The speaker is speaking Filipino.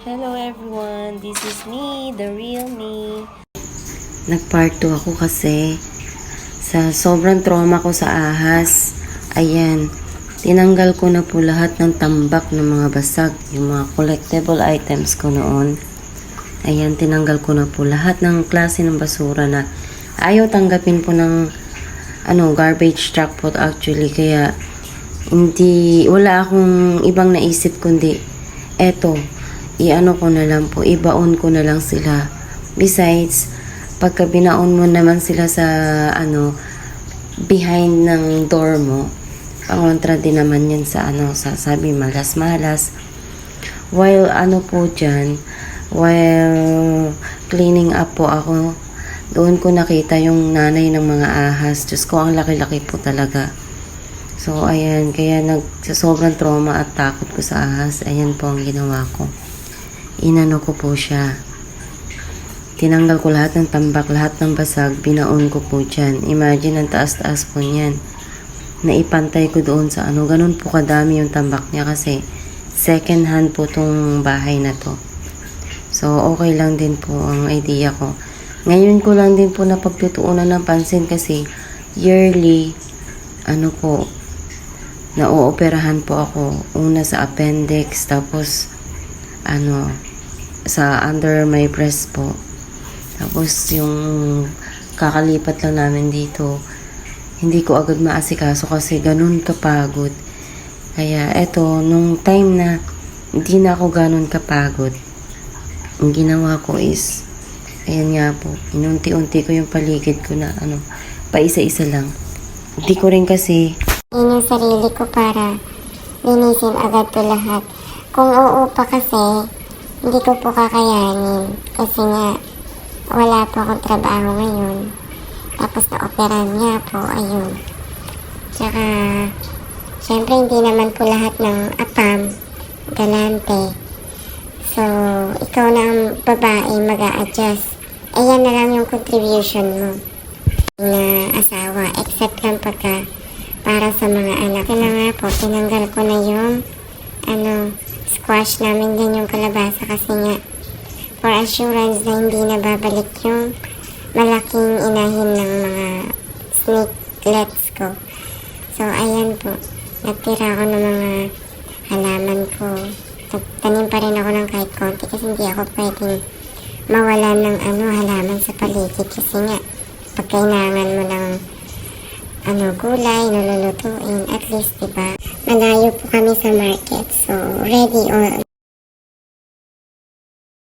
Hello everyone, this is me, the real me. Nag-part 2 ako kasi sa sobrang trauma ko sa ahas. Ayan, tinanggal ko na po lahat ng tambak ng mga basag, yung mga collectible items ko noon. Ayan, tinanggal ko na po lahat ng klase ng basura na ayaw tanggapin po ng garbage truck po actually. Kaya wala akong ibang naisip kundi eto, ko na lang po, ibaon ko na lang sila. Besides, pagka binaon mo naman sila sa behind ng door mo, pangontra din naman yan sa sabi malas-malas. While while cleaning up po ako, doon ko nakita yung nanay ng mga ahas. Diyos ko, ang laki-laki po talaga. So, ayan, kaya sa sobrang trauma at takot ko sa ahas, ayan po ang ginawa ko. Inano ko po siya. Tinanggal ko lahat ng tambak, lahat ng basag, binaon ko po dyan. Imagine, ang taas-taas po niyan. Naipantay ko doon sa ganun po kadami yung tambak niya kasi second hand po tong bahay na to. So, okay lang din po ang idea ko. Ngayon ko lang din po napagtutuunan ng pansin kasi yearly, nauoperahan po ako. Una sa appendix, tapos, sa under my breast po. Tapos, yung kakalipat lang namin dito, hindi ko agad maasikaso kasi ganun kapagod. Kaya, eto, nung time na hindi na ako ganun kapagod, ang ginawa ko is, ayan nga po, inunti-unti ko yung paligid ko na, paisa-isa lang. Hindi ko rin kasi Yun yung sarili ko para linisin agad to lahat. Kung oo pa kasi, hindi ko po kakayanin. Kasi nga, wala po akong trabaho ngayon. Tapos na-operan nga po, ayun. Tsaka, syempre hindi naman po lahat ng apam, galante. So, ikaw na ang babae mag-a-adjust. Ayan na lang yung contribution mo na asawa. Except lang pagka para sa mga anak. Kaya nga po, tinanggal ko na yung squash namin din yung kalabasa kasi nga for assurance na hindi na babalik yung malaking inahin ng mga snakelets ko. So, ayan po. Nagtira ako ng mga halaman ko. Nagtanim pa rin ako ng kahit konti kasi hindi ako pwedeng mawalan ng halaman sa paligid kasi nga pag kailangan mo ng gulay, nalulutuin, at least, diba? Malayo po kami sa market. So, ready